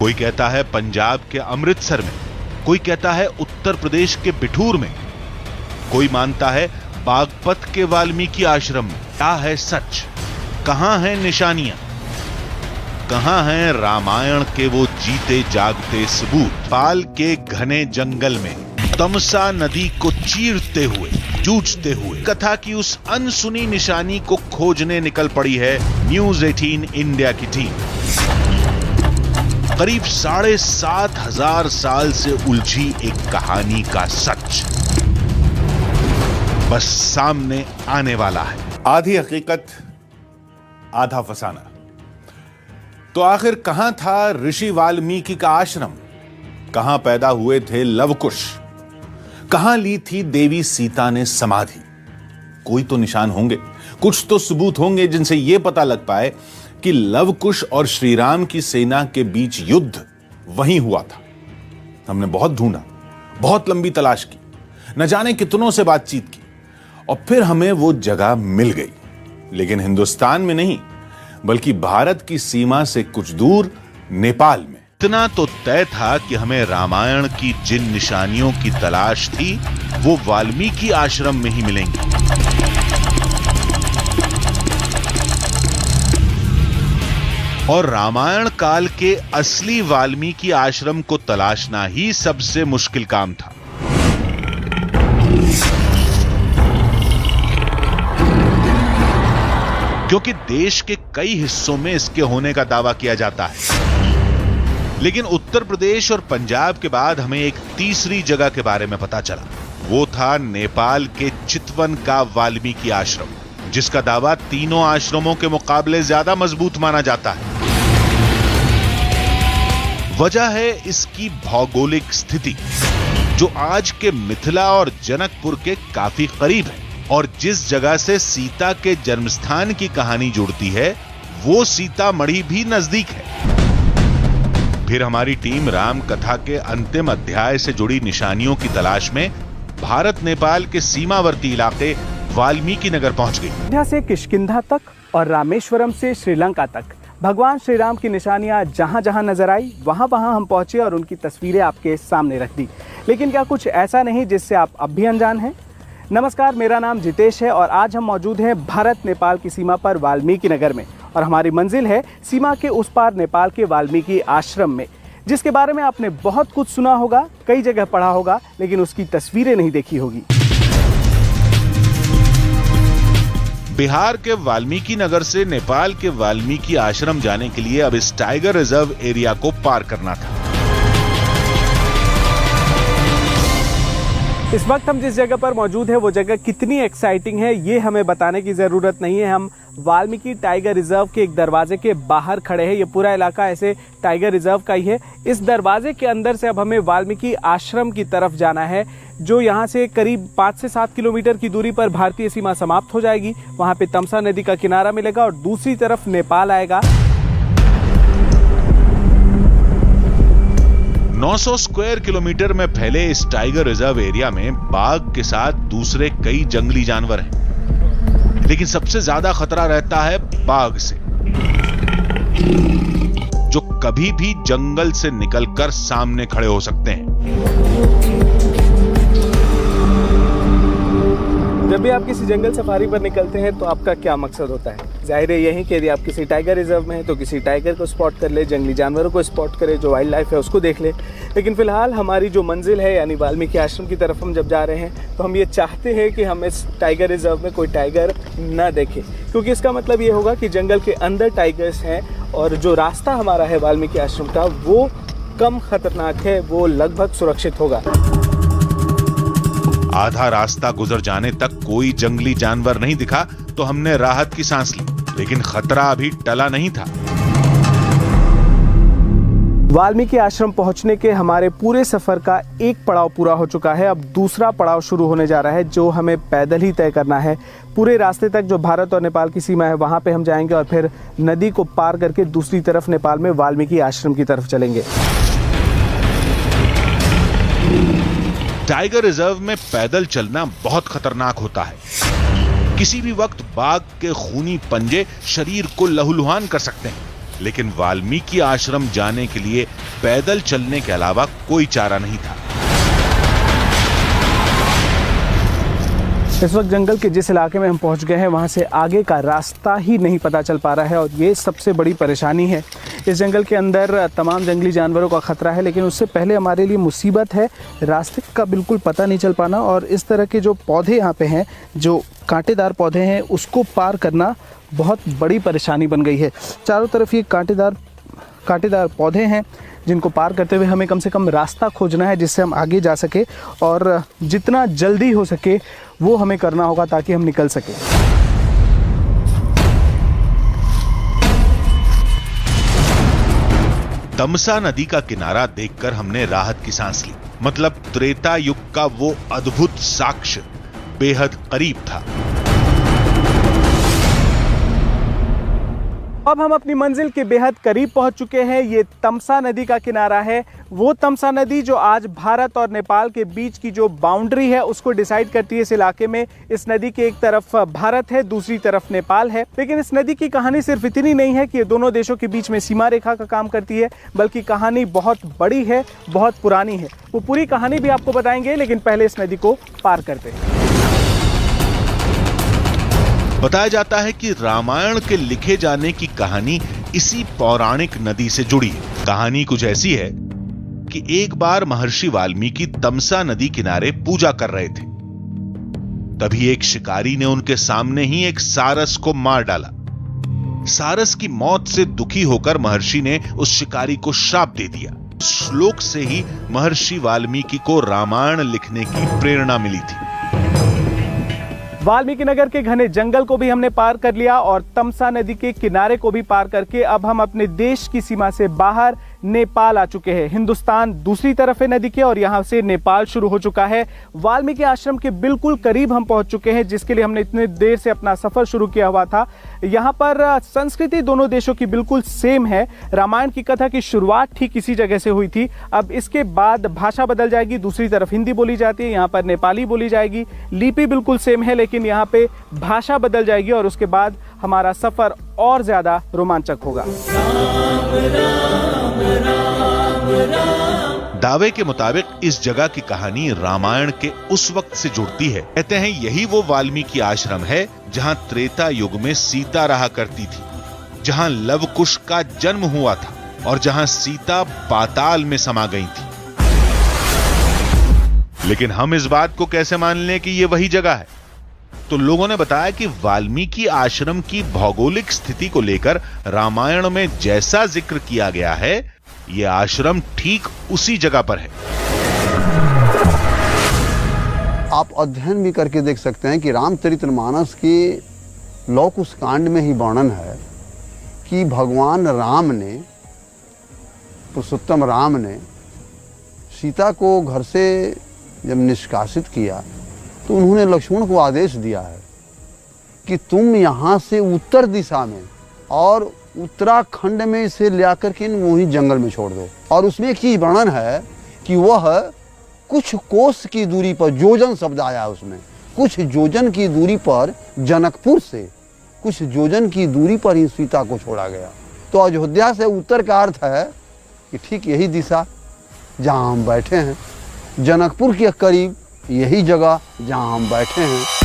कोई कहता है पंजाब के अमृतसर में, कोई कहता है उत्तर प्रदेश के बिठूर में, कोई मानता है बागपत के वाल्मीकि आश्रम में। क्या है सच? कहां हैं निशानियां? कहां हैं रामायण के वो जीते जागते सबूत? पाल के घने जंगल में तमसा नदी को चीरते हुए, जूझते हुए कथा की उस अनसुनी निशानी को खोजने निकल पड़ी है न्यूज 18 इंडिया की टीम। करीब 7,500 साल से उलझी एक कहानी का सच बस सामने आने वाला है। आधी हकीकत आधा फसाना। तो आखिर कहां था ऋषि वाल्मीकि का आश्रम? कहां पैदा हुए थे लवकुश? कहां ली थी देवी सीता ने समाधि? कोई तो निशान होंगे, कुछ तो सबूत होंगे जिनसे यह पता लग पाए कि लवकुश और श्रीराम की सेना के बीच युद्ध वहीं हुआ था। हमने बहुत ढूंढा, बहुत लंबी तलाश की, न जाने कितनों से बातचीत की और फिर हमें वो जगह मिल गई। लेकिन हिंदुस्तान में नहीं, बल्कि भारत की सीमा से कुछ दूर नेपाल में। इतना तो तय था कि हमें रामायण की जिन निशानियों की तलाश थी वो वाल्मीकि आश्रम में ही मिलेंगी। और रामायण काल के असली वाल्मीकि आश्रम को तलाशना ही सबसे मुश्किल काम था। क्योंकि देश के कई हिस्सों में इसके होने का दावा किया जाता है, लेकिन उत्तर प्रदेश और पंजाब के बाद हमें एक तीसरी जगह के बारे में पता चला। वो था नेपाल के चितवन का वाल्मीकि आश्रम, जिसका दावा तीनों आश्रमों के मुकाबले ज्यादा मजबूत माना जाता है। वजह है इसकी भौगोलिक स्थिति, जो आज के मिथिला और जनकपुर के काफी करीब है। और जिस जगह से सीता के जन्मस्थान की कहानी जुड़ती है वो सीतामढ़ी भी नजदीक है। फिर हमारी टीम राम कथा के अंतिम अध्याय से जुड़ी निशानियों की तलाश में भारत नेपाल के सीमावर्ती इलाके वाल्मीकि नगर पहुंच गई। अयोध्या से किष्किंधा तक और रामेश्वरम से श्रीलंका तक भगवान श्री राम की निशानियां जहां जहां नजर आई वहां वहां हम पहुंचे और उनकी तस्वीरें आपके सामने रख दी। लेकिन क्या कुछ ऐसा नहीं जिससे आप अब भी अनजान हैं? नमस्कार, मेरा नाम जितेश है और आज हम मौजूद हैं भारत नेपाल की सीमा पर वाल्मीकि नगर में। और हमारी मंजिल है सीमा के उस पार नेपाल के वाल्मीकि आश्रम में, जिसके बारे में आपने बहुत कुछ सुना होगा, कई जगह पढ़ा होगा, लेकिन उसकी तस्वीरें नहीं देखी होगी। बिहार के वाल्मीकि नगर से नेपाल के वाल्मीकि आश्रम जाने के लिए अब इस टाइगर रिजर्व एरिया को पार करना था। इस वक्त हम जिस जगह पर मौजूद है वो जगह कितनी एक्साइटिंग है ये हमें बताने की ज़रूरत नहीं है। हम वाल्मीकि टाइगर रिजर्व के एक दरवाजे के बाहर खड़े हैं। ये पूरा इलाका ऐसे टाइगर रिजर्व का ही है। इस दरवाजे के अंदर से अब हमें वाल्मीकि आश्रम की तरफ जाना है, जो यहाँ से करीब 5 से 7 किलोमीटर की दूरी पर भारतीय सीमा समाप्त हो जाएगी। वहाँ पे तमसा नदी का किनारा मिलेगा और दूसरी तरफ नेपाल आएगा। 900 स्क्वायर किलोमीटर में फैले इस टाइगर रिजर्व एरिया में बाघ के साथ दूसरे कई जंगली जानवर हैं, लेकिन सबसे ज्यादा खतरा रहता है बाघ से, जो कभी भी जंगल से निकलकर सामने खड़े हो सकते हैं। जब भी आप किसी जंगल सफारी पर निकलते हैं तो आपका क्या मकसद होता है? जाहिर है यही कि यदि आप किसी टाइगर रिजर्व में हैं तो किसी टाइगर को स्पॉट कर ले, जंगली जानवरों को स्पॉट करे, जो वाइल्ड लाइफ है उसको देख ले। लेकिन फिलहाल हमारी जो मंजिल है यानी वाल्मीकि आश्रम की तरफ हम जब जा रहे हैं तो हम ये चाहते हैं कि हम इस टाइगर रिजर्व में कोई टाइगर ना देखें, क्योंकि इसका मतलब ये होगा कि जंगल के अंदर टाइगर्स हैं और जो रास्ता हमारा है वाल्मीकि आश्रम का वो कम खतरनाक है, वो लगभग सुरक्षित होगा। आधा रास्ता गुजर जाने तक कोई जंगली जानवर नहीं दिखा तो हमने राहत की सांस ली, लेकिन खतरा अभी टला नहीं था। वाल्मीकि आश्रम पहुंचने के हमारे पूरे सफर का एक पड़ाव पूरा हो चुका है। अब दूसरा पड़ाव शुरू होने जा रहा है, जो हमें पैदल ही तय करना है। पूरे रास्ते तक जो भारत और नेपाल की सीमा है वहां पे हम जाएंगे और फिर नदी को पार करके दूसरी तरफ नेपाल में वाल्मीकि आश्रम की तरफ चलेंगे। टाइगर रिजर्व में पैदल चलना बहुत खतरनाक होता है। किसी भी वक्त बाघ के खूनी पंजे शरीर को लहूलुहान कर सकते हैं, लेकिन वाल्मीकि आश्रम जाने के लिए पैदल चलने के अलावा कोई चारा नहीं था। इस वक्त जंगल के जिस इलाके में हम पहुंच गए हैं वहां से आगे का रास्ता ही नहीं पता चल पा रहा है और ये सबसे बड़ी परेशानी है। इस जंगल के अंदर तमाम जंगली जानवरों का खतरा है, लेकिन उससे पहले हमारे लिए मुसीबत है रास्ते का बिल्कुल पता नहीं चल पाना। और इस तरह के जो पौधे यहाँ पे हैं, जो कांटेदार पौधे हैं, उसको पार करना बहुत बड़ी परेशानी बन गई है। चारों तरफ ये कांटेदार पौधे हैं जिनको पार करते हुए हमें कम से कम रास्ता खोजना है जिससे हम आगे जा सके, और जितना जल्दी हो सके वो हमें करना होगा ताकि हम निकल सके। तमसा नदी का किनारा देखकर हमने राहत की सांस ली। मतलब त्रेता युग का वो अद्भुत साक्ष्य बेहद करीब था। अब हम अपनी मंजिल के बेहद करीब पहुंच चुके हैं। ये तमसा नदी का किनारा है, वो तमसा नदी जो आज भारत और नेपाल के बीच की जो बाउंड्री है उसको डिसाइड करती है। इस इलाके में इस नदी के एक तरफ भारत है, दूसरी तरफ नेपाल है। लेकिन इस नदी की कहानी सिर्फ इतनी नहीं है कि ये दोनों देशों के बीच में सीमा रेखा का काम करती है, बल्कि कहानी बहुत बड़ी है, बहुत पुरानी है। वो पूरी कहानी भी आपको बताएंगे, लेकिन पहले इस नदी को पार करते हैं। बताया जाता है कि रामायण के लिखे जाने की कहानी इसी पौराणिक नदी से जुड़ी है। कहानी कुछ ऐसी है कि एक बार महर्षि वाल्मीकि तमसा नदी किनारे पूजा कर रहे थे। तभी एक शिकारी ने उनके सामने ही एक सारस को मार डाला। सारस की मौत से दुखी होकर महर्षि ने उस शिकारी को श्राप दे दिया। उस श्लोक से ही महर्षि वाल्मीकि को रामायण लिखने की प्रेरणा मिली थी। वाल्मीकि नगर के घने जंगल को भी हमने पार कर लिया और तमसा नदी के किनारे को भी पार करके अब हम अपने देश की सीमा से बाहर नेपाल आ चुके हैं। हिंदुस्तान दूसरी तरफ है नदी के और यहाँ से नेपाल शुरू हो चुका है। वाल्मीकि आश्रम के बिल्कुल करीब हम पहुंच चुके हैं, जिसके लिए हमने इतने देर से अपना सफर शुरू किया हुआ था। यहाँ पर संस्कृति दोनों देशों की बिल्कुल सेम है। रामायण की कथा की शुरुआत ठीक इसी जगह से हुई थी। अब इसके बाद भाषा बदल जाएगी, दूसरी तरफ हिंदी बोली जाती है, यहाँ पर नेपाली बोली जाएगी। लिपि बिल्कुल सेम है, लेकिन यहाँ पे भाषा बदल जाएगी और उसके बाद हमारा सफर और ज्यादा रोमांचक होगा। दावे के मुताबिक इस जगह की कहानी रामायण के उस वक्त से जुड़ती है। कहते हैं यही वो वाल्मीकि आश्रम है जहां त्रेता युग में सीता रहा करती थी, जहां लवकुश का जन्म हुआ था और जहां सीता पाताल में समा गई थी। लेकिन हम इस बात को कैसे मान लें कि ये वही जगह है? तो लोगों ने बताया कि वाल्मीकि आश्रम की भौगोलिक स्थिति को लेकर रामायण में जैसा जिक्र किया गया है, यह आश्रम ठीक उसी जगह पर है। आप अध्ययन भी करके देख सकते हैं कि रामचरितमानस के लौकुश कांड में ही वर्णन है कि भगवान राम ने, पुरुषोत्तम राम ने सीता को घर से जब निष्कासित किया तो उन्होंने लक्ष्मण को आदेश दिया है कि तुम यहाँ से उत्तर दिशा में और उत्तराखंड में इसे ले करके वही जंगल में छोड़ दो। और उसमें एक चीज वर्णन है कि वह कुछ कोस की दूरी पर, जोजन शब्द आया उसमें, कुछ जोजन की दूरी पर जनकपुर से कुछ जोजन की दूरी पर ही सीता को छोड़ा गया। तो अयोध्या से उत्तर का अर्थ है कि ठीक यही दिशा जहाँ हम बैठे हैं, जनकपुर के करीब यही जगह जहां हम बैठे हैं।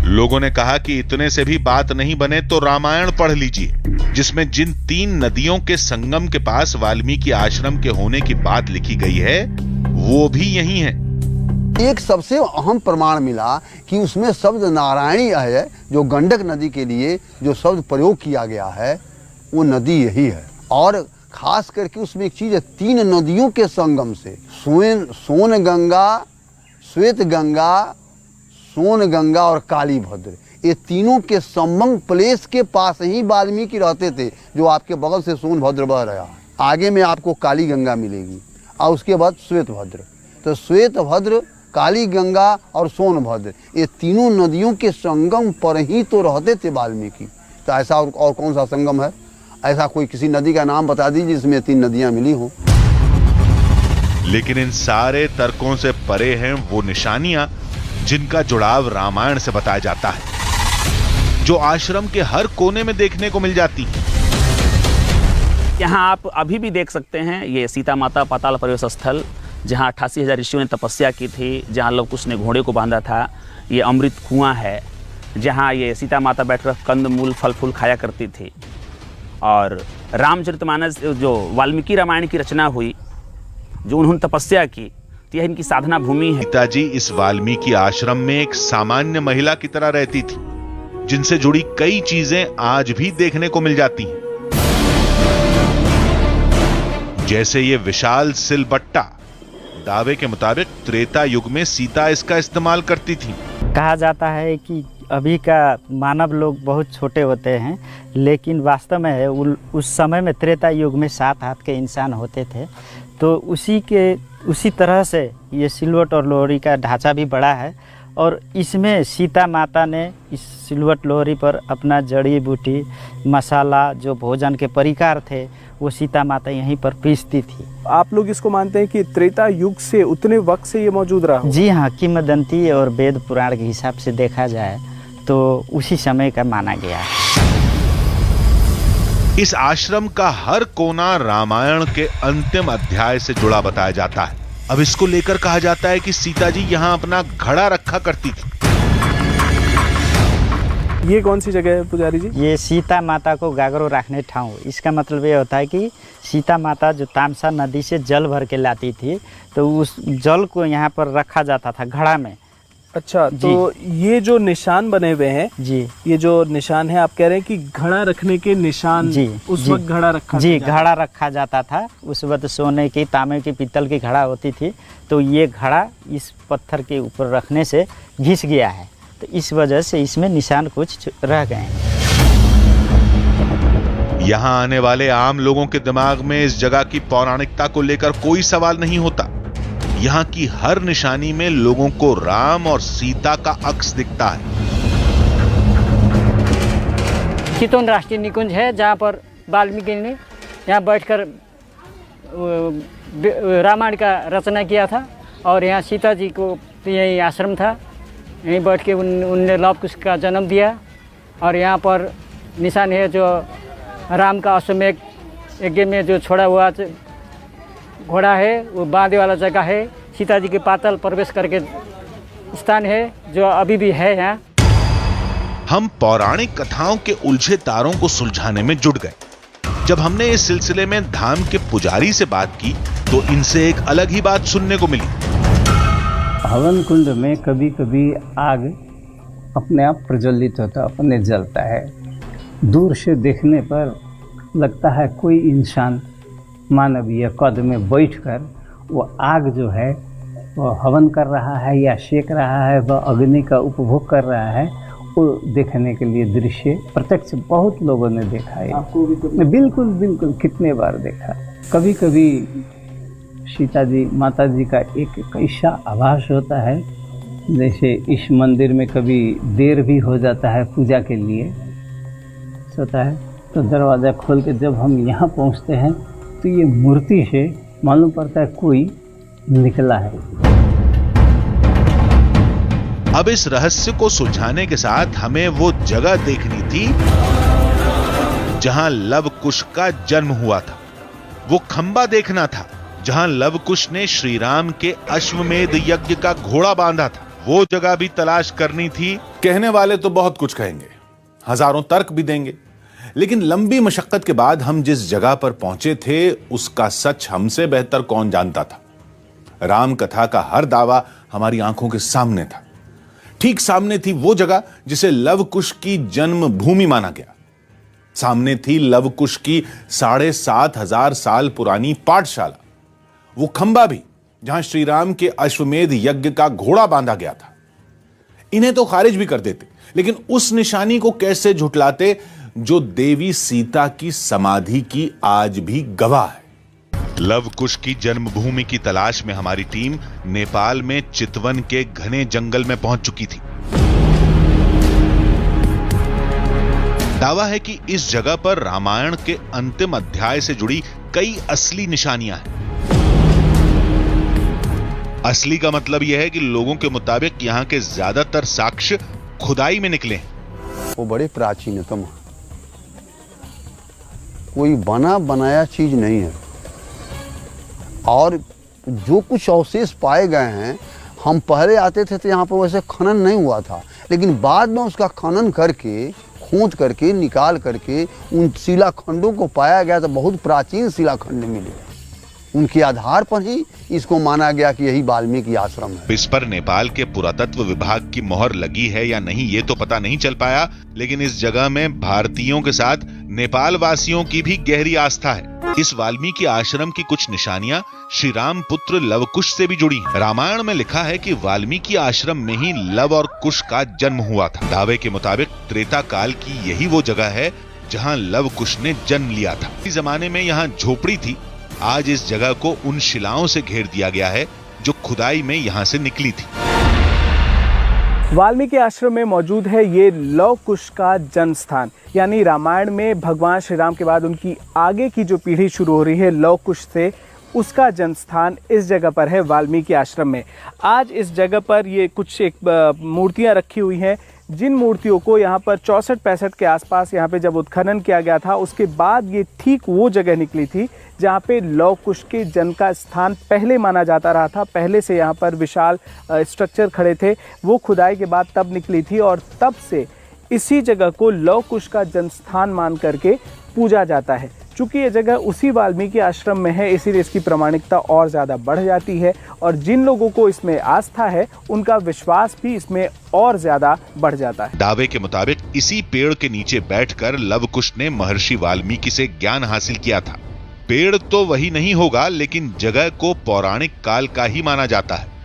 लोगों ने कहा कि इतने से भी बात नहीं बने तो रामायण पढ़ लीजिए, जिसमें जिन 3 नदियों के संगम के पास वाल्मीकि आश्रम के होने की बात लिखी गई है वो भी यही है। एक सबसे अहम प्रमाण मिला कि उसमें शब्द नारायणी है, जो गंडक नदी के लिए जो शब्द प्रयोग किया गया है वो नदी यही है। और खास करके उसमें एक चीज है, 3 नदियों के संगम से, सोन गंगा, श्वेत गंगा, सोन गंगा और काली भद्र, ये तीनों के संगम प्लेस के पास ही वाल्मीकि रहते थे। जो आपके बगल से सोनभद्र बह रहा है, आगे में आपको काली गंगा मिलेगी और उसके बाद श्वेत भद्र। तो श्वेत भद्र, काली गंगा और सोनभद्र, ये तीनों नदियों के संगम पर ही तो रहते थे वाल्मीकि। तो ऐसा और कौन सा संगम है? ऐसा कोई किसी नदी का नाम बता दीजिए जिसमें 3 नदियां मिली हों। लेकिन इन सारे तर्कों से परे हैं वो निशानियां जिनका जुड़ाव रामायण से बताया जाता है, जो आश्रम के हर कोने में देखने को मिल जाती हैं। यहाँ आप अभी भी देख सकते हैं, ये सीता माता पाताल प्रवेश स्थल, जहाँ 88,000 ऋषियों ने तपस्या की थी, जहाँ लव कुश ने घोड़े को बांधा था। ये अमृत कुआं है, जहाँ ये सीता माता बैठकर कंद मूल फल फूल खाया करती थी। और रामचरितमानस जो वाल्मीकि रामायण की रचना हुई, जो उन्होंने तपस्या की, तो यह इनकी साधना भूमि है। सीता जी इस वाल्मीकि आश्रम में एक सामान्य महिला की तरह रहती थी, जिनसे जुड़ी कई चीजें आज भी देखने को मिल जाती हैं। जैसे ये विशाल सिलबट्टा, दावे के मुताबिक त्रेता युग में सीता इसका इस्तेमाल करती थी। कहा जाता है कि अभी का मानव लोग बहुत छोटे होते हैं, लेकिन वास्तव में है उस समय में त्रेता युग में 7 हाथ के इंसान होते थे। तो उसी तरह से ये सिलवट और लोहरी का ढांचा भी बड़ा है, और इसमें सीता माता ने इस सिलवट लोहरी पर अपना जड़ी बूटी मसाला, जो भोजन के परिकार थे, वो सीता माता यहीं पर पीसती थी। आप लोग इसको मानते हैं कि त्रेता युग से उतने वक्त से ये मौजूद रहा हो? जी हाँ, किंवदंती और वेद पुराण के हिसाब से देखा जाए तो उसी समय का माना गया है। इस आश्रम का हर कोना रामायण के अंतिम अध्याय से जुड़ा बताया जाता है। अब इसको लेकर कहा जाता है कि सीता जी यहां अपना घड़ा रखा करती थी। ये कौन सी जगह है पुजारी जी? ये सीता माता को गागरो रखने ठाव। इसका मतलब ये होता है कि सीता माता जो तामसा नदी से जल भर के लाती थी, तो उस जल को यहाँ पर रखा जाता था घड़ा में। अच्छा, तो ये जो निशान बने हुए हैं जी, ये जो निशान है, आप कह रहे हैं कि घड़ा रखने के निशान जी, उस वक्त घड़ा रखा जी, घड़ा रखा जाता था। उस वक्त सोने की, तांबे की, पीतल की घड़ा होती थी। तो ये घड़ा इस पत्थर के ऊपर रखने से घिस गया है, तो इस वजह से इसमें निशान कुछ रह गए हैं। यहां आने वाले आम लोगों के दिमाग में इस जगह की पौराणिकता को लेकर कोई सवाल नहीं होता। यहां की हर निशानी में लोगों को राम और सीता का अक्स दिखता है। चितौन राष्ट्रीय निकुंज है, जहां पर वाल्मीकि ने यहाँ बैठकर रामायण का रचना किया था, और यहाँ सीता जी को यही आश्रम था, यहीं बैठ के उनने लव कुश का जन्म दिया। और यहाँ पर निशान है जो राम का अश्वमेध यज्ञ में जो छोड़ा हुआ घोड़ा है, वो बांधे वाला जगह है। सीता जी के पाताल प्रवेश करके स्थान है, जो अभी भी है यहाँ। हम पौराणिक कथाओं के उलझे तारों को सुलझाने में जुट गए। जब हमने इस सिलसिले में धाम के पुजारी से बात की, तो इनसे एक अलग ही बात सुनने को मिली। हवन कुंड में कभी कभी आग अपने आप प्रज्वलित होता, अपने जलता है। दूर से देखने पर लगता है कोई इंसान मानवीय कद में बैठकर वो आग जो है वो हवन कर रहा है या सेक रहा है, वह अग्नि का उपभोग कर रहा है। वो देखने के लिए दृश्य प्रत्यक्ष बहुत लोगों ने देखा है। आपको भी तो? बिल्कुल बिल्कुल, कितने बार देखा। कभी कभी सीता जी माता जी का एक ऐसा आभास होता है, जैसे इस मंदिर में कभी देर भी हो जाता है पूजा के लिए होता है, तो दरवाज़ा खोल के जब हम यहाँ पहुँचते हैं तो ये मूर्ति से मालूम पड़ता है कोई निकला है। अब इस रहस्य को सुलझाने के साथ हमें वो जगह देखनी थी जहां लव कुश का जन्म हुआ था। वो खंबा देखना था जहां लव कुश ने श्री राम के अश्वमेध यज्ञ का घोड़ा बांधा था। वो जगह भी तलाश करनी थी। कहने वाले तो बहुत कुछ कहेंगे, हजारों तर्क भी देंगे, लेकिन लंबी मशक्कत के बाद हम जिस जगह पर पहुंचे थे उसका सच हमसे बेहतर कौन जानता था। राम कथा का हर दावा हमारी आंखों के सामने था। ठीक सामने थी वो जगह जिसे लव कुश की जन्म भूमि माना गया। सामने थी लव कुश की 7,500 साल पुरानी पाठशाला, वो खंबा भी जहां श्री राम के अश्वमेध यज्ञ का घोड़ा बांधा गया था। इन्हें तो खारिज भी कर देते, लेकिन उस निशानी को कैसे झुटलाते जो देवी सीता की समाधि की आज भी गवाह है। लव कुश की जन्मभूमि की तलाश में हमारी टीम नेपाल में चितवन के घने जंगल में पहुंच चुकी थी। दावा है कि इस जगह पर रामायण के अंतिम अध्याय से जुड़ी कई असली निशानियां हैं। असली का मतलब यह है कि लोगों के मुताबिक यहां के ज्यादातर साक्ष्य खुदाई में निकले हैं। वो बड़े प्राचीनतम कोई बना बनाया चीज़ नहीं है। और जो कुछ अवशेष पाए गए हैं, हम पहले आते थे तो यहाँ पर वैसे खनन नहीं हुआ था, लेकिन बाद में उसका खनन करके, खोद करके, निकाल करके उन शिलाखंडों को पाया गया तो बहुत प्राचीन शिलाखंड मिले। उनके आधार पर ही इसको माना गया कि यही वाल्मीकि आश्रम है। इस पर नेपाल के पुरातत्व विभाग की मोहर लगी है या नहीं ये तो पता नहीं चल पाया, लेकिन इस जगह में भारतीयों के साथ नेपाल वासियों की भी गहरी आस्था है। इस वाल्मीकि आश्रम की कुछ निशानियां श्री राम पुत्र लवकुश से भी जुड़ी हैं। रामायण में लिखा है कि वाल्मीकि आश्रम में ही लव और कुश का जन्म हुआ था। दावे के मुताबिक त्रेता काल की यही वो जगह है जहां लव कुश ने जन्म लिया था। इस जमाने में यहाँ झोपड़ी थी। आज इस जगह को उन शिलाओं से घेर दिया गया है जो खुदाई में यहाँ से निकली थी। वाल्मीकि आश्रम में मौजूद है ये लव कुश का जन्म स्थान, यानी रामायण में भगवान श्री राम के बाद उनकी आगे की जो पीढ़ी शुरू हो रही है लव कुश से, उसका जन्म स्थान इस जगह पर है वाल्मीकि आश्रम में। आज इस जगह पर ये कुछ एक मूर्तियां रखी हुई हैं, जिन मूर्तियों को यहाँ पर 64-65 के आसपास यहाँ पे जब उत्खनन किया गया था, उसके बाद ये ठीक वो जगह निकली थी जहाँ पे लव कुश के जन्म का स्थान पहले माना जाता रहा था। पहले से यहाँ पर विशाल स्ट्रक्चर खड़े थे, वो खुदाई के बाद तब निकली थी और तब से इसी जगह को लव कुश का जन्म स्थान मान करके पूजा जाता है। चूँकि ये जगह उसी वाल्मीकि आश्रम में है, इसीलिए इसकी प्रामाणिकता और ज़्यादा बढ़ जाती है और जिन लोगों को इसमें आस्था है उनका विश्वास भी इसमें और ज़्यादा बढ़ जाता है। दावे के मुताबिक इसी पेड़ के नीचे बैठकर लव कुश ने महर्षि वाल्मीकि से ज्ञान हासिल किया था। पेड़ तो वही नहीं होगा, लेकिन जगह को पौराणिक काल का ही माना जाता है।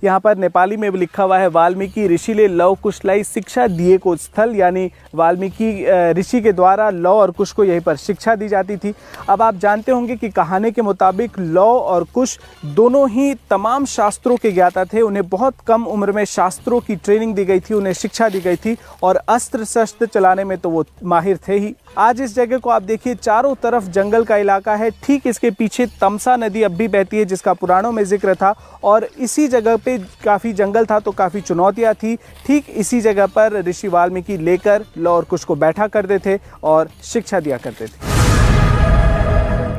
यहाँ पर नेपाली में भी लिखा हुआ है, वाल्मीकि ऋषि ले लव कुश लाई शिक्षा दिए को स्थल, यानी वाल्मीकि ऋषि के द्वारा लव और कुश को यहीं पर शिक्षा दी जाती थी। अब आप जानते होंगे कि कहानी के मुताबिक लव और कुश दोनों ही तमाम शास्त्रों के ज्ञाता थे। उन्हें बहुत कम उम्र में शास्त्रों की ट्रेनिंग दी गई थी, उन्हें शिक्षा दी गई थी और अस्त्र शस्त्र चलाने में तो वो माहिर थे ही। आज इस जगह को आप देखिए, चारों तरफ जंगल का इलाका है। ठीक इसके पीछे तमसा नदी अब भी बहती है, जिसका पुराणों में जिक्र था, और इसी जगह पे काफ़ी जंगल था तो काफ़ी चुनौतियाँ थी। ठीक इसी जगह पर ऋषि वाल्मीकि लेकर लव और कुश को बैठा करते थे और शिक्षा दिया करते थे।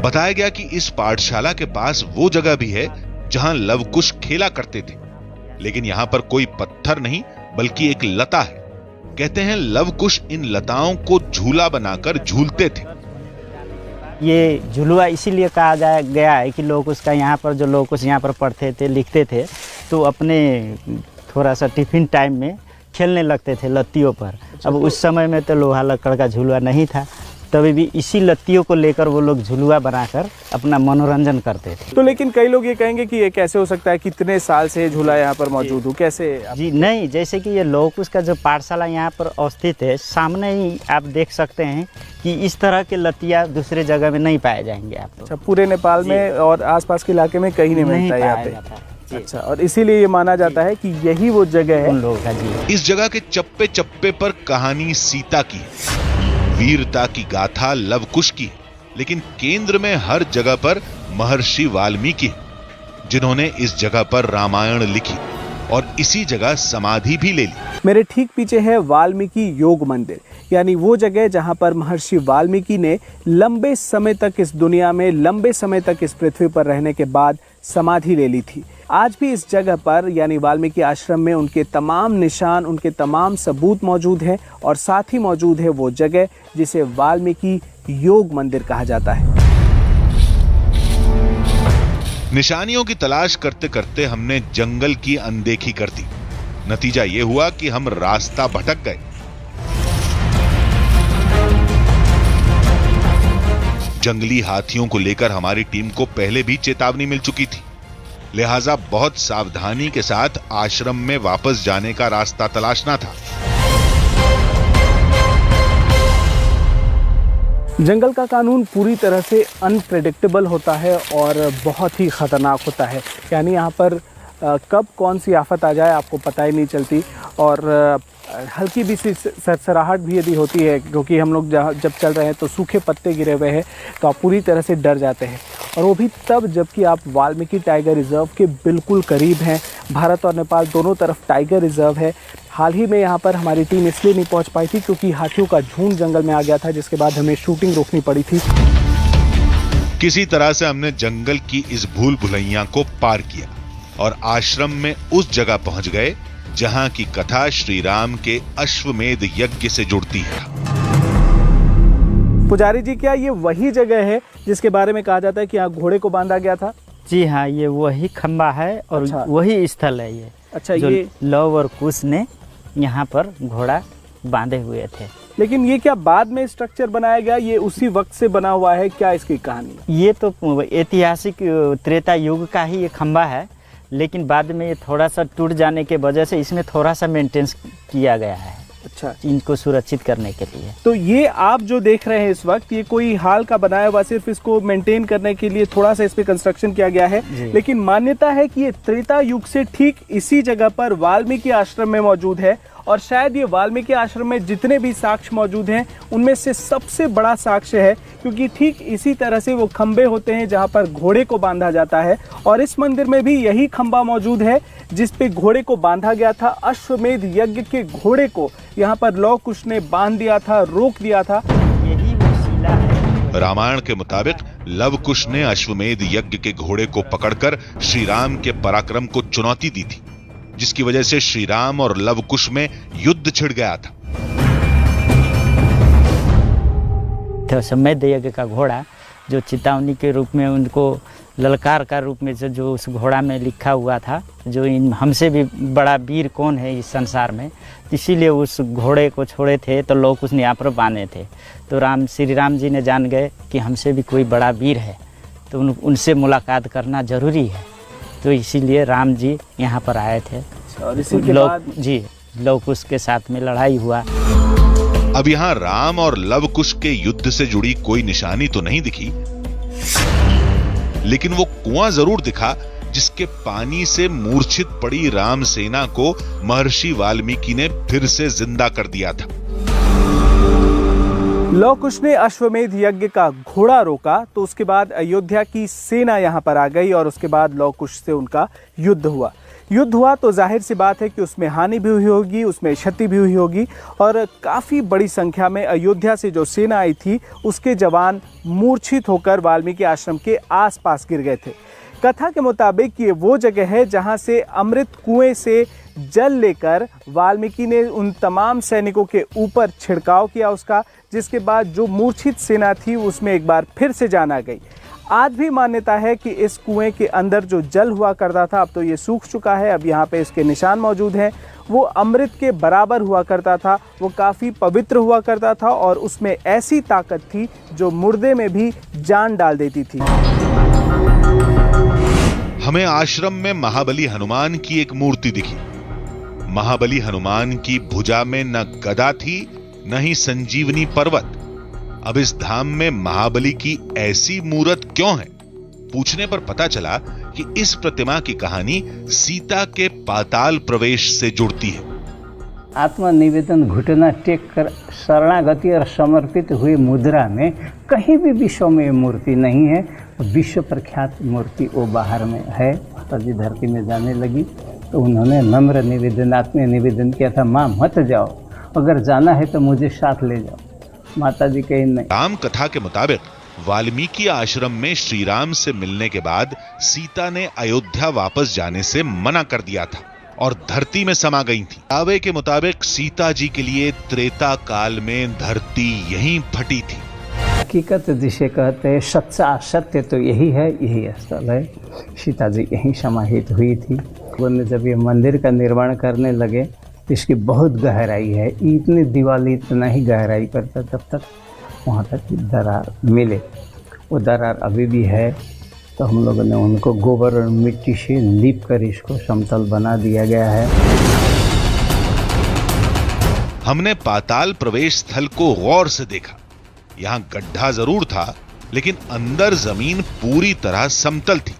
बताया गया कि इस पाठशाला के पास वो जगह भी है जहां लव कुश खेला करते थे, लेकिन यहाँ पर कोई पत्थर नहीं बल्कि एक लता है। कहते हैं लव कुश इन लताओं को झूला बनाकर झूलते थे। ये झुलुआ इसीलिए कहा गया है कि लोग उसका यहाँ पर जो लोग कुछ यहाँ पर पढ़ते थे, लिखते थे, तो अपने थोड़ा सा टिफिन टाइम में खेलने लगते थे लत्तियों पर। अब उस समय में तो लोहा लकड़ का झुलुआ नहीं था, तभी भी इसी लत्तियों को लेकर वो लोग झुलुआ बनाकर अपना मनोरंजन करते थे। तो लेकिन कई लोग ये कहेंगे कि ये कैसे हो सकता है, कितने साल से झूला यहाँ पर मौजूद हो, कैसे? जी नहीं, जैसे कि ये लव कुश का जो पाठशाला यहाँ पर अवस्थित है, सामने ही आप देख सकते हैं कि इस तरह के लत्तियाँ दूसरे जगह में नहीं पाए जाएंगे आपको। अच्छा, पूरे नेपाल में और आसपास के इलाके में कहीं नहीं मिलता है यहाँ पे। अच्छा, और इसीलिए ये माना जाता है कि यही वो जगह है उन लोगों का। जी, इस जगह के चप्पे चप्पे पर कहानी सीता की है, वीरता की गाथा लव कुश की, लेकिन केंद्र में हर जगह पर महर्षि वाल्मीकि है, जिन्होंने इस जगह पर रामायण लिखी और इसी जगह समाधि भी ले ली। मेरे ठीक पीछे है वाल्मीकि योग मंदिर, यानी वो जगह जहां पर महर्षि वाल्मीकि ने लंबे समय तक इस दुनिया में, लंबे समय तक इस पृथ्वी पर रहने के बाद समाधि ले ली थी। आज भी इस जगह पर यानी वाल्मीकि आश्रम में उनके तमाम निशान, उनके तमाम सबूत मौजूद हैं और साथ ही मौजूद है वो जगह जिसे वाल्मीकि योग मंदिर कहा जाता है। निशानियों की तलाश करते करते हमने जंगल की अनदेखी कर दी। नतीजा ये हुआ कि हम रास्ता भटक गए। जंगली हाथियों को लेकर हमारी टीम को पहले भी चेतावनी मिल चुकी थी, लिहाजा बहुत सावधानी के साथ आश्रम में वापस जाने का रास्ता तलाशना था। जंगल का कानून पूरी तरह से अनप्रेडिक्टेबल होता है और बहुत ही ख़तरनाक होता है, यानी यहाँ पर कब कौन सी आफत आ जाए आपको पता ही नहीं चलती। और हल्की भी सी सरसराहट भी यदि होती है, क्योंकि हम लोग जब चल रहे हैं तो सूखे पत्ते गिरे हुए हैं, तो आप पूरी तरह से डर जाते हैं। और वो भी तब जबकि आप वाल्मीकि टाइगर रिजर्व के बिल्कुल करीब हैं। भारत और नेपाल दोनों तरफ टाइगर रिजर्व है। हाल ही में यहाँ पर हमारी टीम इसलिए नहीं पहुँच पाई थी क्योंकि हाथियों का झुंड जंगल में आ गया था, जिसके बाद हमें शूटिंग रोकनी पड़ी थी। किसी तरह से हमने जंगल की इस भूल भुलैया को पार किया और आश्रम में उस जगह पहुंच गए जहां की कथा श्री राम के अश्वमेध यज्ञ से जुड़ती है। पुजारी जी, क्या ये वही जगह है जिसके बारे में कहा जाता है कि यहाँ घोड़े को बांधा गया था? जी हाँ, ये वही खंबा है और अच्छा। वही स्थल है ये। अच्छा, जो ये लव और कुश ने यहाँ पर घोड़ा बांधे हुए थे। लेकिन ये क्या बाद में स्ट्रक्चर बनाया गया, ये उसी वक्त से बना हुआ है? क्या इसकी कहानी? ये तो ऐतिहासिक त्रेता युग का ही ये खंबा है, लेकिन बाद में ये थोड़ा सा टूट जाने के वजह से इसमें थोड़ा सा मेंटेनेंस किया गया है। अच्छा, इनको सुरक्षित करने के लिए। तो ये आप जो देख रहे हैं इस वक्त, ये कोई हाल का बनाया हुआ, सिर्फ इसको मेंटेन करने के लिए थोड़ा सा इस पे कंस्ट्रक्शन किया गया है। लेकिन मान्यता है कि ये त्रेता युग से ठीक इसी जगह पर वाल्मीकि आश्रम में मौजूद है और शायद ये वाल्मीकि आश्रम में जितने भी साक्ष्य मौजूद हैं उनमें से सबसे बड़ा साक्ष्य है, क्योंकि ठीक इसी तरह से वो खंबे होते हैं जहाँ पर घोड़े को बांधा जाता है। और इस मंदिर में भी यही खंबा मौजूद है जिस पे घोड़े को बांधा गया था। अश्वमेध यज्ञ के घोड़े को यहाँ पर लव कुश ने बांध दिया था, रोक दिया था। यही वो शिला है। रामायण के मुताबिक लव कुश ने अश्वमेध यज्ञ के घोड़े को पकड़कर श्री राम के पराक्रम को चुनौती दी थी, जिसकी वजह से श्री राम और लव कुश में युद्ध छिड़ गया था। अश्वमेध यज्ञ का घोड़ा जो चेतावनी के रूप में, उनको ललकार का रूप में जो उस घोड़ा में लिखा हुआ था, जो इन हमसे भी बड़ा वीर कौन है इस संसार में, इसीलिए उस घोड़े को छोड़े थे तो लोग उसने यहाँ पर बांधे थे। तो श्री राम जी ने जान गए कि हमसे भी कोई बड़ा वीर है, तो उनसे मुलाकात करना जरूरी है, तो इसीलिए राम जी यहाँ पर आए थे। और इसी के बाद लव कुश के साथ में लड़ाई हुआ। अब यहाँ राम और लव कुश के युद्ध से जुड़ी कोई निशानी तो नहीं दिखी, लेकिन वो कुआं जरूर दिखा जिसके पानी से मूर्छित पड़ी राम सेना को महर्षि वाल्मीकि ने फिर से जिंदा कर दिया था। लव कुश ने अश्वमेध यज्ञ का घोड़ा रोका तो उसके बाद अयोध्या की सेना यहाँ पर आ गई और उसके बाद लव कुश से उनका युद्ध हुआ तो जाहिर सी बात है कि उसमें हानि भी हुई होगी, उसमें क्षति भी हुई होगी और काफ़ी बड़ी संख्या में अयोध्या से जो सेना आई थी उसके जवान मूर्छित होकर वाल्मीकि आश्रम के आसपास गिर गए थे। कथा के मुताबिक ये वो जगह है जहाँ से अमृत कुएं से जल लेकर वाल्मीकि ने उन तमाम सैनिकों के ऊपर छिड़काव किया उसका, जिसके बाद जो मूर्छित सेना थी उसमें एक बार फिर से जान आ गई। आज भी मान्यता है कि इस कुएं के अंदर जो जल हुआ करता था, अब तो ये सूख चुका है, अब यहाँ पे इसके निशान मौजूद हैं, वो अमृत के बराबर हुआ करता था, वो काफ़ी पवित्र हुआ करता था और उसमें ऐसी ताकत थी जो मुर्दे में भी जान डाल देती थी। हमें आश्रम में महाबली हनुमान की एक मूर्ति दिखी। महाबली हनुमान की भुजा में न गदा थी न ही संजीवनी पर्वत। अब इस धाम में महाबली की ऐसी मूरत क्यों है? पूछने पर पता चला कि इस प्रतिमा की कहानी सीता के पाताल प्रवेश से जुड़ती है। आत्मनिवेदन, घुटना टेक कर शरणागति और समर्पित हुई मुद्रा में कहीं भी विश्व में मूर्ति नहीं है। विश्व प्रख्यात मूर्ति वो बाहर में है। माता जी धरती में जाने लगी तो उन्होंने नम्र निवेदन, आत्मीय निवेदन किया था, माँ मत जाओ, अगर जाना है तो मुझे साथ ले जाओ। माता जी कहीं नहीं। राम कथा के मुताबिक वाल्मीकि आश्रम में श्री राम से मिलने के बाद सीता ने अयोध्या वापस जाने से मना कर दिया था और धरती में समा गई थी। दावे के मुताबिक सीता जी के लिए त्रेता काल में धरती यहीं फटी थी। हकीकत जिसे कहते हैं सच्चा सत्य तो यही है, यही स्थल है। सीता जी यहीं समाहित हुई थी। उन्होंने जब ये मंदिर का निर्माण करने लगे तो इसकी बहुत गहराई है, इतनी दीवाली इतना ही गहराई पर था, तब तक वहाँ तक दरार मिले। वो दरार अभी भी है, तो हम लोगों ने उनको गोबर और मिट्टी से लीप कर इसको समतल बना दिया गया है। हमने पाताल प्रवेश स्थल को गौर से देखा। यहाँ गड्ढा जरूर था, लेकिन अंदर जमीन पूरी तरह समतल थी।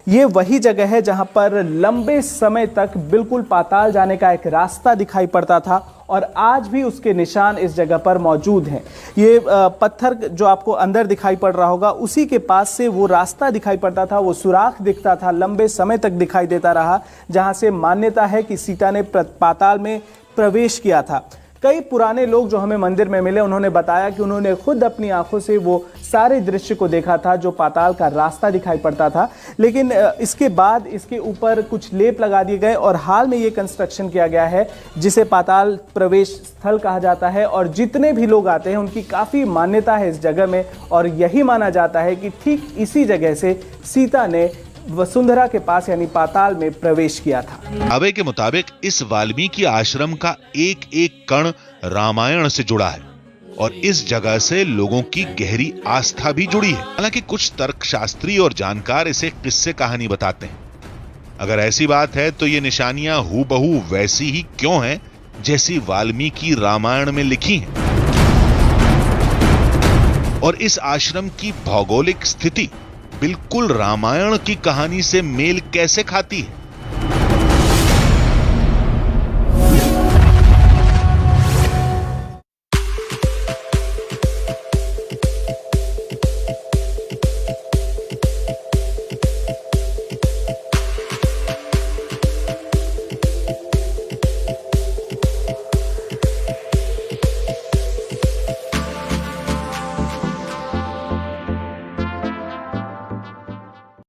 ये वही जगह है जहां पर लंबे समय तक बिल्कुल पाताल जाने का एक रास्ता दिखाई पड़ता था और आज भी उसके निशान इस जगह पर मौजूद हैं। ये पत्थर जो आपको अंदर दिखाई पड़ रहा होगा, उसी के पास से वो रास्ता दिखाई पड़ता था, वो सुराख दिखता था, लंबे समय तक दिखाई देता रहा, जहां से मान्यता है कि सीता ने पाताल में प्रवेश किया था। कई पुराने लोग जो हमें मंदिर में मिले, उन्होंने बताया कि उन्होंने खुद अपनी आंखों से वो सारे दृश्य को देखा था, जो पाताल का रास्ता दिखाई पड़ता था। लेकिन इसके बाद इसके ऊपर कुछ लेप लगा दिए गए और हाल में ये कंस्ट्रक्शन किया गया है जिसे पाताल प्रवेश स्थल कहा जाता है। और जितने भी लोग आते हैं उनकी काफ़ी मान्यता है इस जगह में, और यही माना जाता है कि ठीक इसी जगह से सीता ने वसुंधरा के पास यानी पाताल में प्रवेश किया था। दावे के मुताबिक इस वाल्मीकि आश्रम का एक एक कण रामायण से जुड़ा है और इस जगह से लोगों की गहरी आस्था भी जुड़ी है। हालांकि कुछ तर्कशास्त्री और जानकार इसे किस्से कहानी बताते हैं। अगर ऐसी बात है तो ये निशानियां हूबहू वैसी ही क्यों हैं जैसी वाल्मीकि रामायण में लिखी हैं? और इस आश्रम की भौगोलिक स्थिति बिल्कुल रामायण की कहानी से मेल कैसे खाती है?